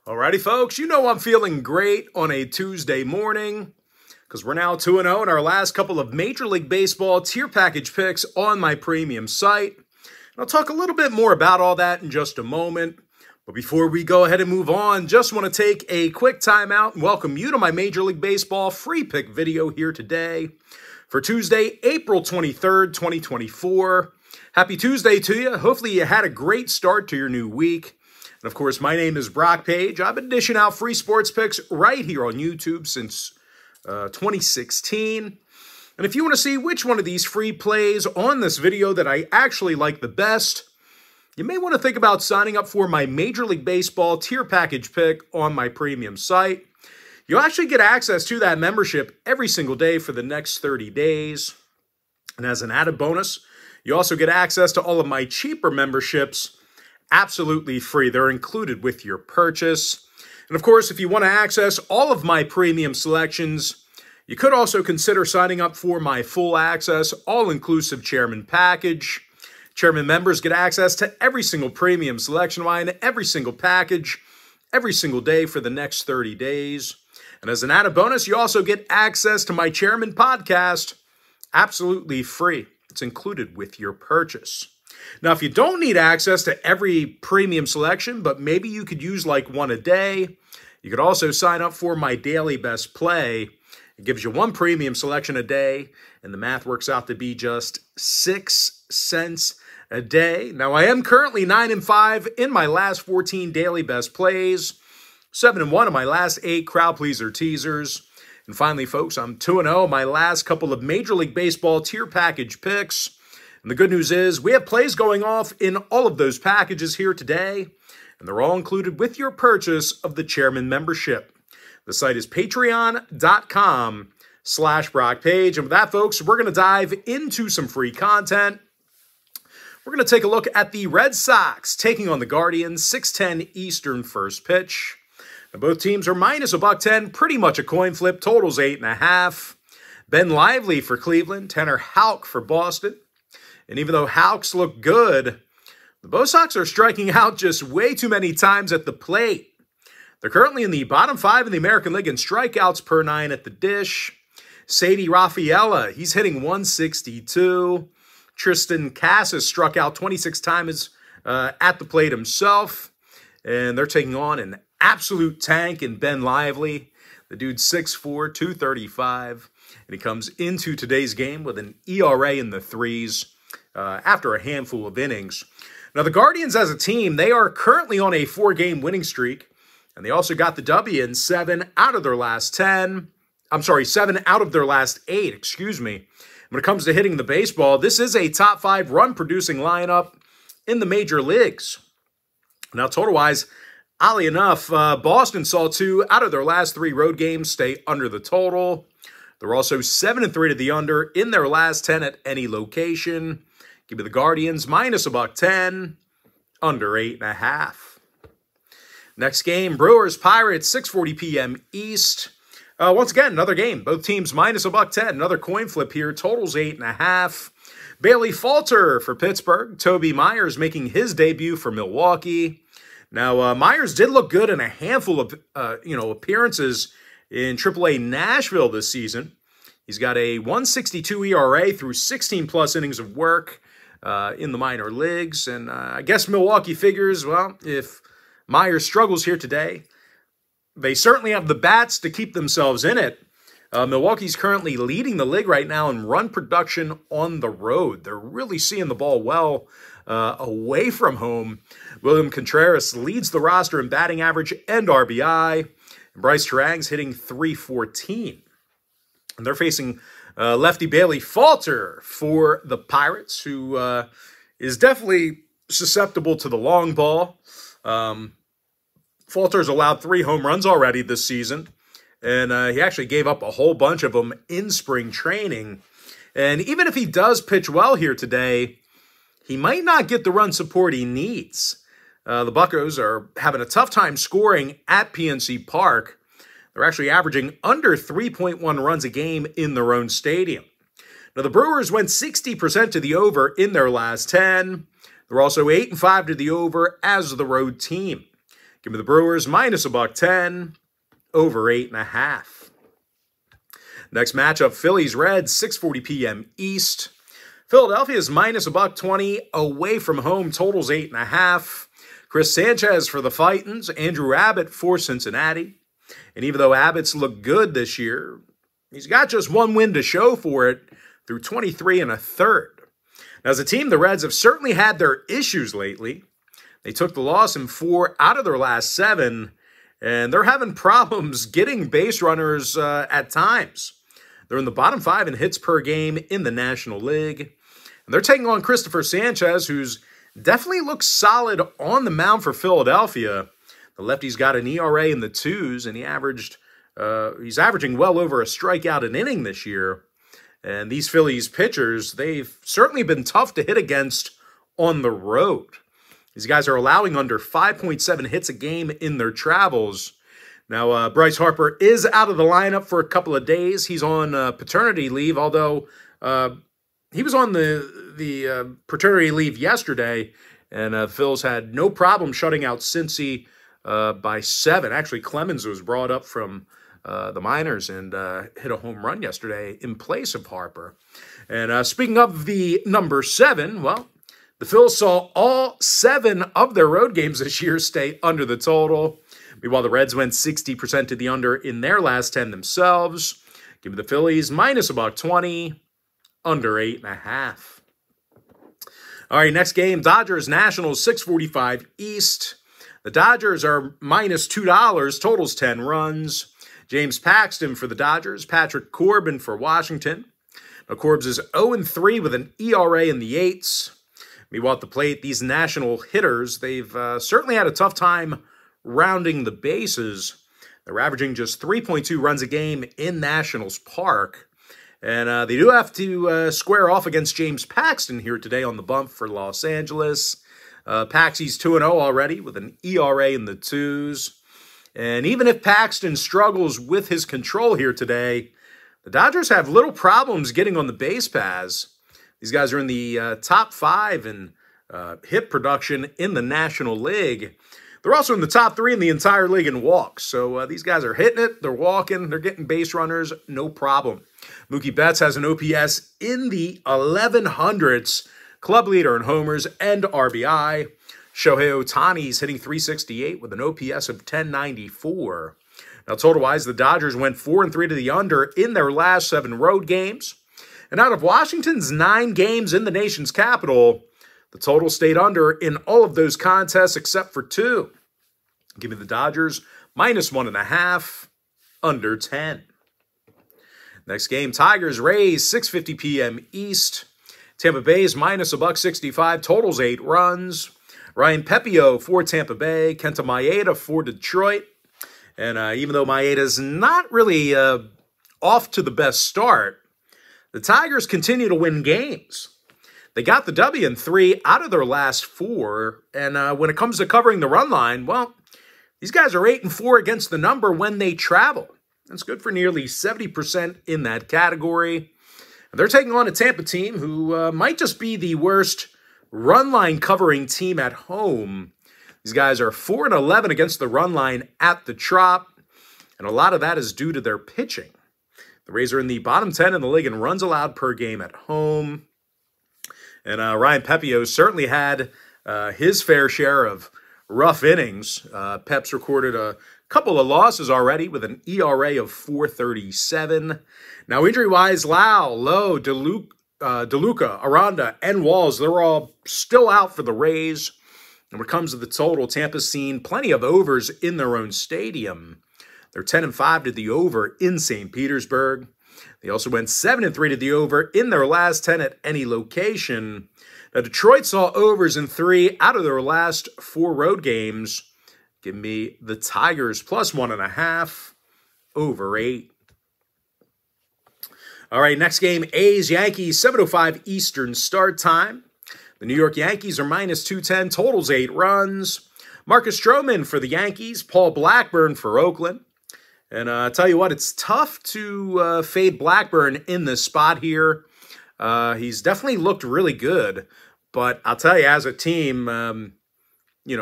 Alrighty, folks, you know I'm feeling great on a Tuesday morning because we're now 2-0 in our last couple of Major League Baseball tier package picks on my premium site. And I'll talk a little bit more about all that in just a moment. But before we go ahead and move on, just want to take a quick time out and welcome you to my Major League Baseball free pick video here today for Tuesday, April 23rd, 2024. Happy Tuesday to you. Hopefully you had a great start to your new week. And of course, my name is Brock Page. I've been dishing out free sports picks right here on YouTube since 2016. And if you want to see which one of these free plays on this video that I actually like the best, you may want to think about signing up for my Major League Baseball tier package pick on my premium site. You'll actually get access to that membership every single day for the next 30 days. And as an added bonus, you also get access to all of my cheaper memberships absolutely free. They're included with your purchase. And of course, if you want to access all of my premium selections, you could also consider signing up for my full access, all-inclusive Chairman package. Chairman members get access to every single premium selection line, every single package, every single day for the next 30 days. And as an added bonus, you also get access to my Chairman podcast absolutely free. It's included with your purchase. Now, if you don't need access to every premium selection, but maybe you could use like one a day, you could also sign up for my daily best play. It gives you one premium selection a day, and the math works out to be just 6 cents a day. Now, I am currently 9-5 in my last 14 daily best plays, 7-1 in my last 8 crowd pleaser teasers. And finally, folks, I'm 2-0 in my last couple of Major League Baseball tier package picks. And the good news is we have plays going off in all of those packages here today, and they're all included with your purchase of the Chairman membership. The site is patreon.com/BrockPage. And with that, folks, we're going to dive into some free content. We're going to take a look at the Red Sox taking on the Guardians, 6:10 Eastern first pitch. Now, both teams are minus $110, pretty much a coin flip. Totals 8.5. Ben Lively for Cleveland, Tanner Houck for Boston. And even though Houck's look good, the Bo Sox are striking out just way too many times at the plate. They're currently in the bottom 5 in the American League in strikeouts per 9 at the dish. Sadie Rafaela, he's hitting 162. Tristan Casas struck out 26 times at the plate himself. And they're taking on an absolute tank in Ben Lively. The dude's 6'4", 235. And he comes into today's game with an ERA in the 3s. After a handful of innings. Now, the Guardians as a team, they are currently on a 4-game winning streak, and they also got the W in 7 out of their last 8, excuse me. When it comes to hitting the baseball, this is a top 5 run-producing lineup in the major leagues. Now, total-wise, oddly enough, Boston saw 2 out of their last 3 road games stay under the total. They're also 7-3 to the under in their last 10 at any location. Give me the Guardians minus $110, under 8.5. Next game, Brewers Pirates, 6:40 p.m. East. Once again, another game. Both teams minus $110. Another coin flip here. Totals 8.5. Bailey Falter for Pittsburgh. Toby Myers making his debut for Milwaukee. Now, Myers did look good in a handful of appearances in AAA Nashville this season. He's got a 1.62 ERA through 16-plus innings of work in the minor leagues. And I guess Milwaukee figures, well, if Myers struggles here today, they certainly have the bats to keep themselves in it. Milwaukee's currently leading the league right now in run production on the road. They're really seeing the ball well away from home. William Contreras leads the roster in batting average and RBI. And Bryce Terang's hitting .314. And they're facing lefty Bailey Falter for the Pirates, who is definitely susceptible to the long ball. Falter's allowed 3 home runs already this season, and he actually gave up a whole bunch of them in spring training. And even if he does pitch well here today, he might not get the run support he needs. The Buccos are having a tough time scoring at PNC Park. They're actually averaging under 3.1 runs a game in their own stadium. Now, the Brewers went 60% to the over in their last 10. They're also 8-5 to the over as the road team. Give me the Brewers minus $1.10, over 8.5. Next matchup, Phillies Reds, 6:40 p.m. East. Philadelphia is minus $1.20, away from home, totals 8.5. Chris Sanchez for the Titans, Andrew Abbott for Cincinnati. And even though Abbott's looked good this year, he's got just one win to show for it through 23 1/3. Now, as a team, the Reds have certainly had their issues lately. They took the loss in 4 out of their last 7, and they're having problems getting base runners at times. They're in the bottom 5 in hits per game in the National League. And they're taking on Christopher Sanchez, who's definitely looks solid on the mound for Philadelphia. The lefty's got an ERA in the 2s, and he's averaging well over a strikeout an inning this year. And these Phillies pitchers, they've certainly been tough to hit against on the road. These guys are allowing under 5.7 hits a game in their travels. Now, Bryce Harper is out of the lineup for a couple of days. He's on paternity leave, although he was on the paternity leave yesterday, and Phil's had no problem shutting out Cincy by 7. Actually, Clemens was brought up from the minors and hit a home run yesterday in place of Harper. And speaking of the number 7, well, the Phils saw all 7 of their road games this year stay under the total. Meanwhile, the Reds went 60% to the under in their last 10 themselves. Give me the Phillies minus $1.20, under 8.5. All right, next game, Dodgers-Nationals, 6:45 East. The Dodgers are minus $2, totals 10 runs. James Paxton for the Dodgers, Patrick Corbin for Washington. Now, Corbs is 0-3 with an ERA in the 8s. Meanwhile, at the plate, these National hitters, they've certainly had a tough time rounding the bases. They're averaging just 3.2 runs a game in Nationals Park. And they do have to square off against James Paxton here today on the bump for Los Angeles. Paxy's 2-0 already with an ERA in the 2s. And even if Paxton struggles with his control here today, the Dodgers have little problems getting on the base paths. These guys are in the top 5 in hit production in the National League. They're also in the top 3 in the entire league in walks. So these guys are hitting it, they're walking, they're getting base runners, no problem. Mookie Betts has an OPS in the 1100s, club leader in homers and RBI. Shohei Ohtani's hitting .368 with an OPS of 1094. Now, total-wise, the Dodgers went 4-3 to the under in their last 7 road games. And out of Washington's 9 games in the nation's capital, the total stayed under in all of those contests except for 2. Give me the Dodgers minus 1.5, under 10. Next game, Tigers-Rays, 6:50 p.m. East. Tampa Bay's minus $1.65, totals 8 runs. Ryan Pepio for Tampa Bay, Kenta Maeda for Detroit. And even though Maeda's not really off to the best start, the Tigers continue to win games. They got the W in 3 out of their last 4. And when it comes to covering the run line, well, these guys are 8-4 against the number when they travel. That's good for nearly 70% in that category. And they're taking on a Tampa team who might just be the worst run line covering team at home. These guys are 4-11 against the run line at the Trop, and a lot of that is due to their pitching. The Rays are in the bottom 10 in the league in runs allowed per game at home. And Ryan Pepio certainly had his fair share of rough innings. Pep's recorded a couple of losses already with an ERA of 4.37. Now, injury-wise, Lau, Lowe, DeLuca, Aranda, and Walls, they're all still out for the Rays. And when it comes to the total, Tampa's seen plenty of overs in their own stadium. They're 10-5 to the over in St. Petersburg. They also went 7-3 to the over in their last 10 at any location. Now, Detroit saw overs in 3 out of their last 4 road games. Give me the Tigers plus 1.5, over 8. All right, next game, A's-Yankees, 7:05 Eastern start time. The New York Yankees are minus 210, totals 8 runs. Marcus Stroman for the Yankees, Paul Blackburn for Oakland. And I tell you what, it's tough to fade Blackburn in this spot here. He's definitely looked really good. But I'll tell you, as a team,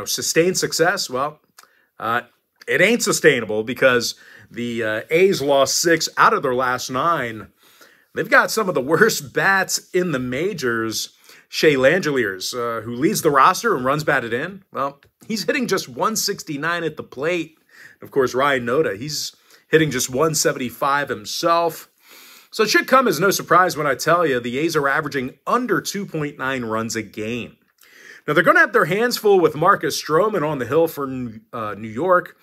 sustained success, well, It ain't sustainable because the A's lost 6 out of their last 9. They've got some of the worst bats in the majors. Shea Langeliers, who leads the roster and runs batted in, well, he's hitting just 169 at the plate. Of course, Ryan Noda, he's hitting just 175 himself. So it should come as no surprise when I tell you the A's are averaging under 2.9 runs a game. Now, they're going to have their hands full with Marcus Stroman on the hill for New York.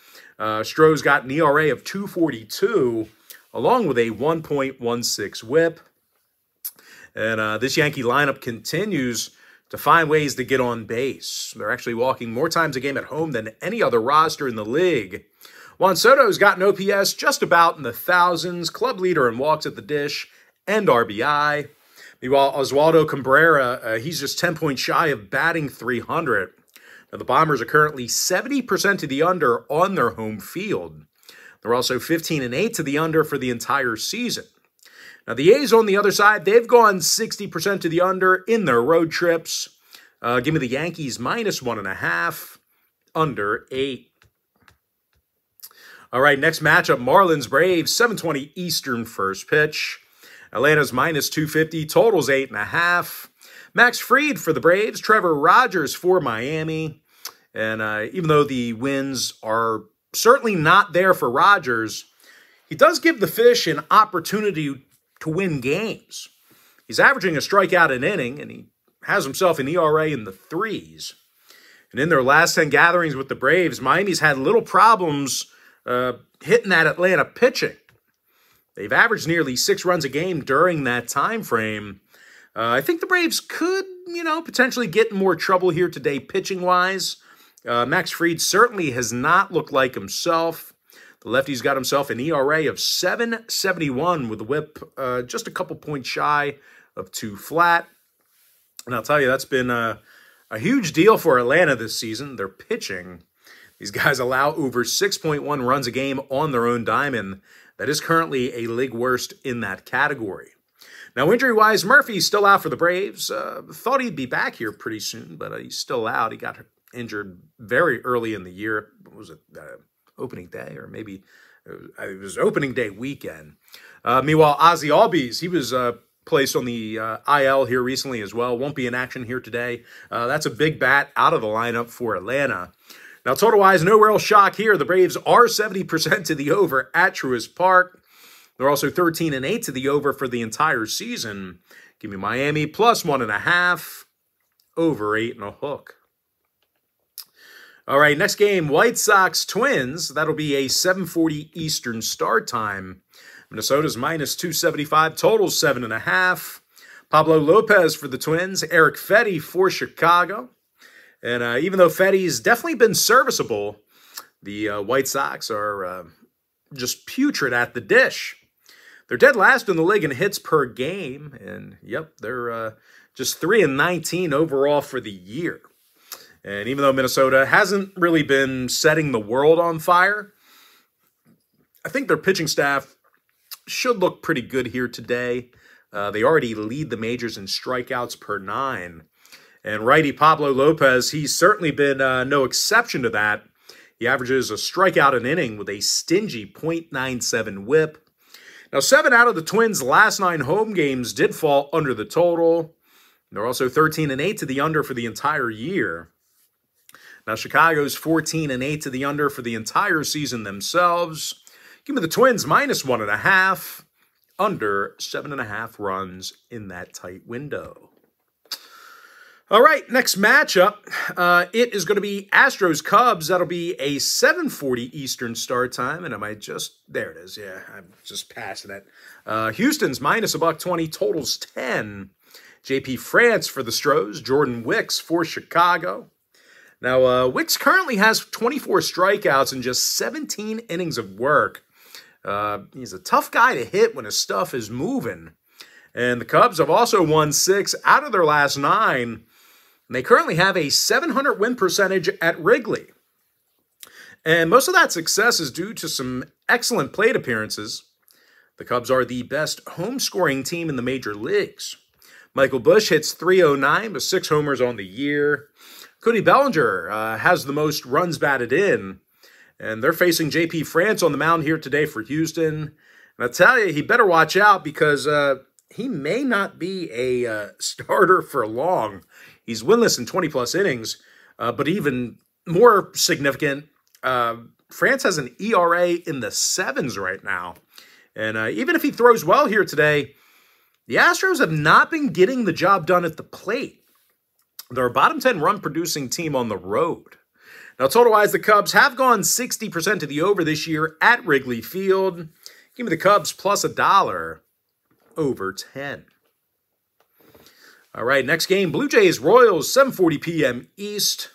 Stro's got an ERA of 2.42, along with a 1.16 whip. And this Yankee lineup continues to find ways to get on base. They're actually walking more times a game at home than any other roster in the league. Juan Soto's got an OPS just about in the thousands, club leader in walks at the dish and RBI. Meanwhile, Oswaldo Cabrera, he's just 10 points shy of batting 300. Now, the Bombers are currently 70% to the under on their home field. They're also 15-8 to the under for the entire season. Now, the A's on the other side, they've gone 60% to the under in their road trips. Give me the Yankees -1.5, under 8. All right, next matchup, Marlins-Braves, 7:20 Eastern first pitch. Atlanta's -250, totals 8.5. Max Fried for the Braves, Trevor Rogers for Miami. And even though the wins are certainly not there for Rogers, he does give the Fish an opportunity to win games. He's averaging a strikeout an inning, and he has himself an ERA in the 3s. And in their last 10 gatherings with the Braves, Miami's had little problems hitting that Atlanta pitching. They've averaged nearly 6 runs a game during that time frame. I think the Braves could, potentially get in more trouble here today pitching-wise. Max Fried certainly has not looked like himself. The lefty's got himself an ERA of 7.71 with a whip just a couple points shy of 2 flat. And I'll tell you, that's been a huge deal for Atlanta this season. Their pitching. These guys allow over 6.1 runs a game on their own diamond. That is currently a league worst in that category. Now, injury-wise, Murphy's still out for the Braves. Thought he'd be back here pretty soon, but he's still out. He got injured very early in the year. What was it? Opening day, or maybe it was opening day weekend. Meanwhile, Ozzie Albies, he was placed on the IL here recently as well. Won't be in action here today. That's a big bat out of the lineup for Atlanta. Now, total-wise, no real shock here. The Braves are 70% to the over at Truist Park. They're also 13-8 to the over for the entire season. Give me Miami +1.5, over 8.5. All right, next game, White Sox-Twins. That'll be a 7:40 Eastern start time. Minnesota's -275, totals 7.5. Pablo Lopez for the Twins, Eric Fetty for Chicago. And even though Fetty's definitely been serviceable, the White Sox are just putrid at the dish. They're dead last in the league in hits per game. And, yep, they're just 3-19 overall for the year. And even though Minnesota hasn't really been setting the world on fire, I think their pitching staff should look pretty good here today. They already lead the majors in strikeouts per 9. And righty Pablo Lopez, he's certainly been no exception to that. He averages a strikeout an inning with a stingy .97 whip. Now, 7 out of the Twins' last 9 home games did fall under the total. They're also 13-8 to the under for the entire year. Now, Chicago's 14-8 to the under for the entire season themselves. Give me the Twins -1.5, under 7.5 runs in that tight window. All right, next matchup. It is going to be Astros-Cubs. That'll be a 7:40 Eastern start time. And there it is. Yeah, I'm just passing it. Houston's -120, totals 10. JP France for the Stros. Jordan Wicks for Chicago. Now, Wicks currently has 24 strikeouts and just 17 innings of work. He's a tough guy to hit when his stuff is moving. And the Cubs have also won 6 out of their last 9. And they currently have a .700 win percentage at Wrigley. And most of that success is due to some excellent plate appearances. The Cubs are the best home scoring team in the major leagues. Michael Busch hits .309 with 6 homers on the year. Cody Bellinger has the most runs batted in. And they're facing J.P. France on the mound here today for Houston. And I tell you, he better watch out because he may not be a starter for long. He's winless in 20-plus innings, but even more significant, France has an ERA in the 7s right now. And even if he throws well here today, the Astros have not been getting the job done at the plate. They're a bottom 10 run producing team on the road. Now, total-wise, the Cubs have gone 60% to the over this year at Wrigley Field. Give me the Cubs plus $1 over 10. All right, next game, Blue Jays Royals, 7:40 p.m. East.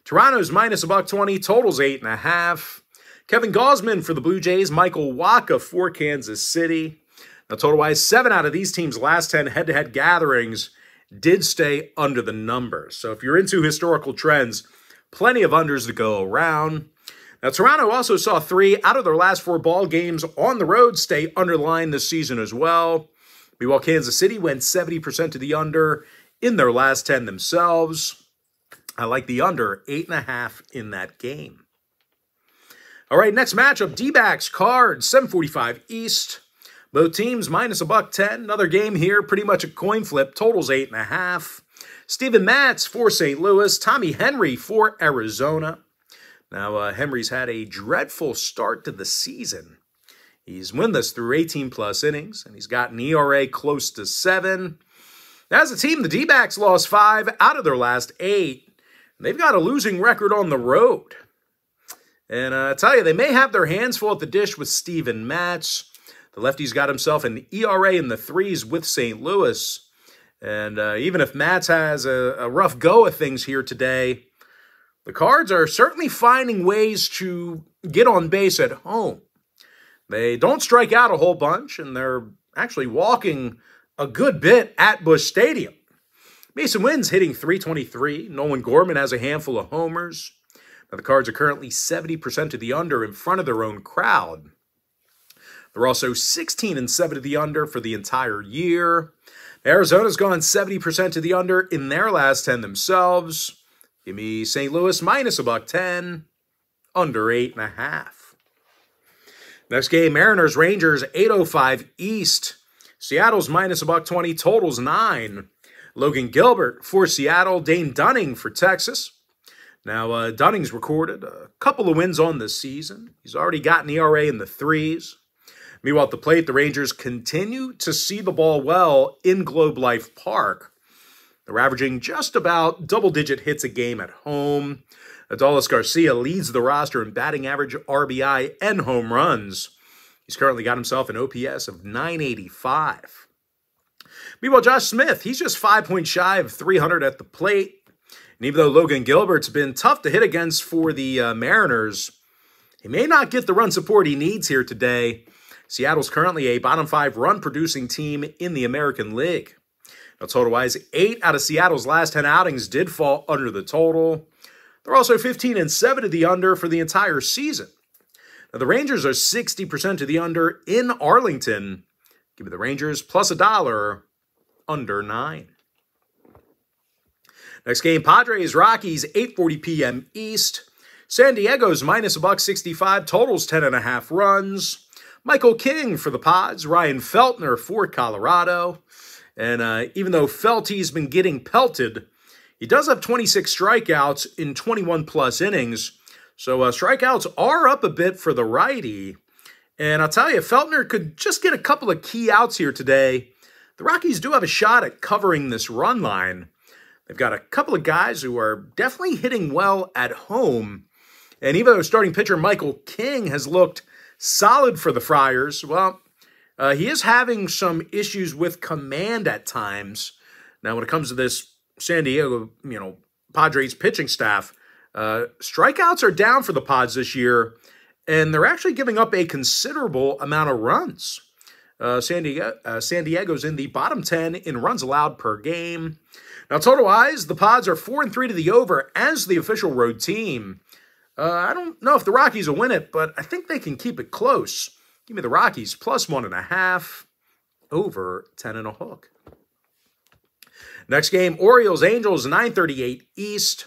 Toronto's minus $1.20, totals 8.5. Kevin Gausman for the Blue Jays, Michael Wacha for Kansas City. Now, total-wise, 7 out of these teams' last 10 head-to-head gatherings did stay under the numbers. So if you're into historical trends, plenty of unders to go around. Now, Toronto also saw 3 out of their last 4 ball games on the road stay under the line this season as well. Meanwhile, Kansas City went 70% to the under in their last 10 themselves. I like the under 8.5 in that game. All right, next matchup, D-backs, Cards, 7:45 East. Both teams minus $1.10. Another game here, pretty much a coin flip. Totals 8.5. Steven Matz for St. Louis. Tommy Henry for Arizona. Now, Henry's had a dreadful start to the season. He's winless through 18-plus innings, and he's got an ERA close to 7. As a team, the D-backs lost 5 out of their last 8. They've got a losing record on the road. And I tell you, they may have their hands full at the dish with Steven Matz. The lefty's got himself an ERA in the 3s with St. Louis. And even if Matz has a rough go of things here today, the Cards are certainly finding ways to get on base at home. They don't strike out a whole bunch, and they're actually walking a good bit at Busch Stadium. Mason Wynn's hitting .323. Nolan Gorman has a handful of homers. Now, the Cards are currently 70% to the under in front of their own crowd. They're also 16-7 to the under for the entire year. Arizona's gone 70% to the under in their last 10 themselves. Give me St. Louis minus $1.10, under 8.5. Next game, Mariners Rangers, 8:05 East. Seattle's minus $1.20, totals 9. Logan Gilbert for Seattle, Dane Dunning for Texas. Now, Dunning's recorded a couple of wins on this season. He's already got an ERA in the 3s. Meanwhile, at the plate, the Rangers continue to see the ball well in Globe Life Park. They're averaging just about double-digit hits a game at home. Adolis Garcia leads the roster in batting average, RBI, and home runs. He's currently got himself an OPS of .985. Meanwhile, Josh Smith, he's just 5 points shy of .300 at the plate. And even though Logan Gilbert's been tough to hit against for the Mariners, he may not get the run support he needs here today. Seattle's currently a bottom 5 run-producing team in the American League. Now, total-wise, 8 out of Seattle's last 10 outings did fall under the total. They're also 15-7 to the under for the entire season. Now, the Rangers are 60% to the under in Arlington. Give me the Rangers plus $1, under 9. Next game, Padres Rockies, 8:40 p.m. East. San Diego's minus $1.65, totals 10.5 runs. Michael King for the Pods, Ryan Feltner for Colorado. And even though Felty's been getting pelted, he does have 26 strikeouts in 21-plus innings. So strikeouts are up a bit for the righty. And I'll tell you, Feltner could just get a couple of key outs here today. The Rockies do have a shot at covering this run line. They've got a couple of guys who are definitely hitting well at home. And even though starting pitcher Michael King has looked solid for the Friars, well, he is having some issues with command at times. Now, when it comes to this San Diego, Padres pitching staff, strikeouts are down for the Pods this year, and they're actually giving up a considerable amount of runs. San Diego's in the bottom 10 in runs allowed per game. Now, total-wise, the Pods are 4-3 to the over as the official road team. I don't know if the Rockies will win it, but I think they can keep it close. Give me the Rockies plus 1.5, over 10.5. Next game, Orioles Angels, 9:38 East.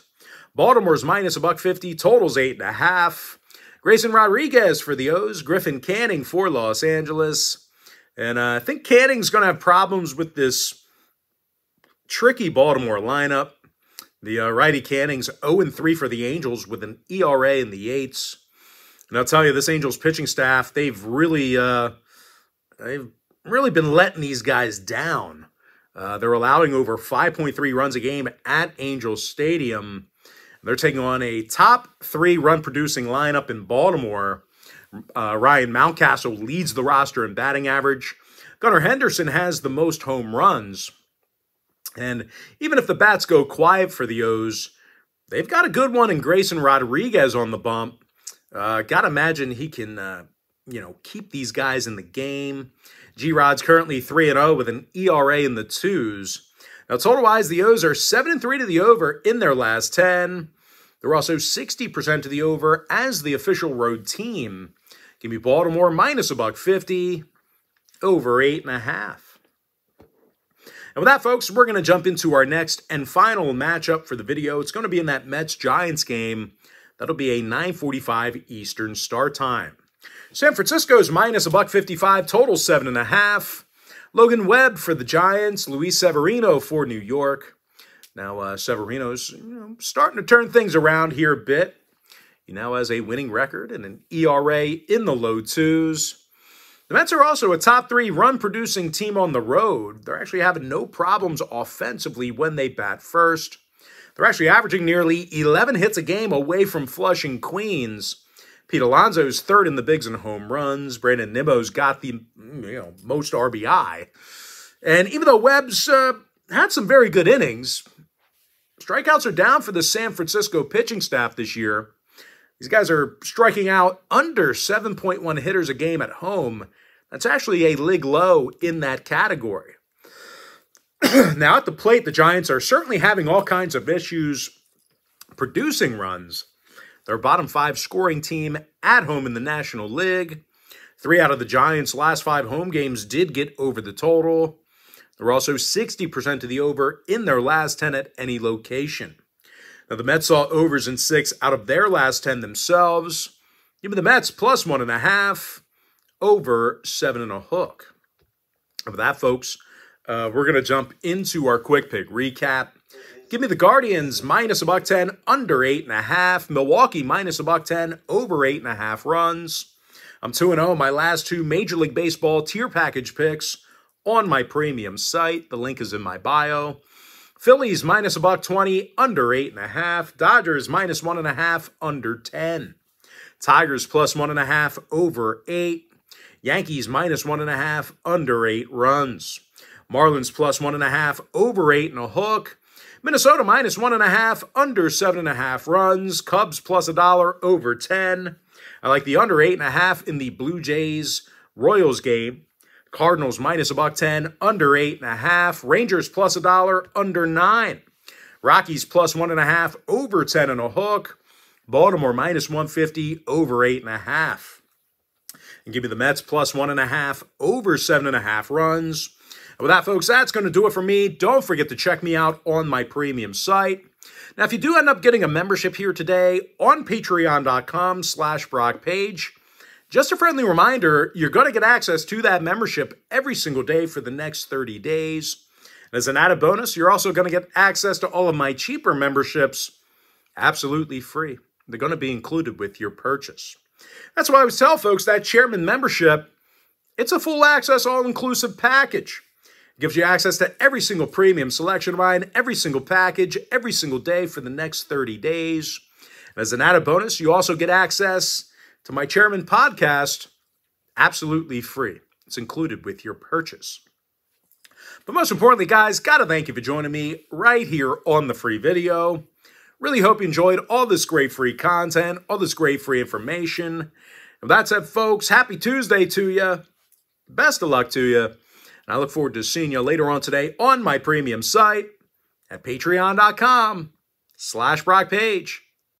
Baltimore's minus $1.50, totals 8.5. Grayson Rodriguez for the O's. Griffin Canning for Los Angeles. And I think Canning's going to have problems with this tricky Baltimore lineup. The righty Canning's 0-3 for the Angels with an ERA in the 8s. And I'll tell you, this Angels pitching staff, they've really been letting these guys down. They're allowing over 5.3 runs a game at Angels Stadium. They're taking on a top 3 run-producing lineup in Baltimore. Ryan Mountcastle leads the roster in batting average. Gunnar Henderson has the most home runs. And even if the bats go quiet for the O's, they've got a good one in Grayson Rodriguez on the bump. Got to imagine he can, keep these guys in the game. G-Rod's currently 3-0 with an ERA in the 2s. Now, total-wise, the O's are 7-3 to the over in their last 10. They're also 60% to the over as the official road team. Give me Baltimore minus $1.50, over 8.5. And with that, folks, we're going to jump into our next and final matchup for the video. It's going to be in that Mets-Giants game. That'll be a 9:45 Eastern start time. San Francisco's minus $1.55, total 7.5. Logan Webb for the Giants, Luis Severino for New York. Now, Severino's starting to turn things around here a bit. He now has a winning record and an ERA in the low 2s. The Mets are also a top 3 run-producing team on the road. They're actually having no problems offensively when they bat first. They're actually averaging nearly 11 hits a game away from Flushing, Queens. Pete Alonso's 3rd in the bigs in home runs. Brandon Nimmo's got the most RBI. And even though Webb's had some very good innings, strikeouts are down for the San Francisco pitching staff this year. These guys are striking out under 7.1 hitters a game at home. That's actually a league low in that category. Now, at the plate, the Giants are certainly having all kinds of issues producing runs. They're a bottom 5 scoring team at home in the National League. 3 out of the Giants' last 5 home games did get over the total. They're also 60% to the over in their last 10 at any location. Now, the Mets saw overs in 6 out of their last 10 themselves. Give me the Mets plus 1.5, over 7.5. With that, folks, we're going to jump into our quick pick recap. Give me the Guardians minus $1.10, under 8.5. Milwaukee minus $1.10, over 8.5 runs. I'm 2-0 my last 2 Major League Baseball tier package picks on my premium site. The link is in my bio. Phillies minus $1.20, under 8.5. Dodgers minus 1.5, under 10. Tigers plus 1.5, over 8. Yankees minus 1.5, under 8 runs. Marlins plus 1.5, over 8.5. Minnesota minus 1.5, under 7.5 runs. Cubs plus $1, over 10. I like the under 8.5 in the Blue Jays-Royals game. Cardinals minus $1.10, under 8.5. Rangers plus $1, under 9. Rockies plus 1.5, over 10.5. Baltimore minus 150, over 8.5. And give me the Mets plus 1.5, over 7.5 runs. And with that, folks, that's going to do it for me. Don't forget to check me out on my premium site. Now, if you do end up getting a membership here today on patreon.com/BrockPage, just a friendly reminder, you're going to get access to that membership every single day for the next 30 days. And as an added bonus, you're also going to get access to all of my cheaper memberships absolutely free. They're going to be included with your purchase. That's why I always tell folks that Chairman membership, it's a full access, all-inclusive package. It gives you access to every single premium selection of mine, every single package, every single day for the next 30 days. And as an added bonus, you also get access to my Chairman podcast absolutely free. It's included with your purchase. But most importantly, guys, got to thank you for joining me right here on the free video. Really hope you enjoyed all this great free content, all this great free information. And with that said, folks, happy Tuesday to you. Best of luck to you. And I look forward to seeing you later on today on my premium site at patreon.com/BrockPage.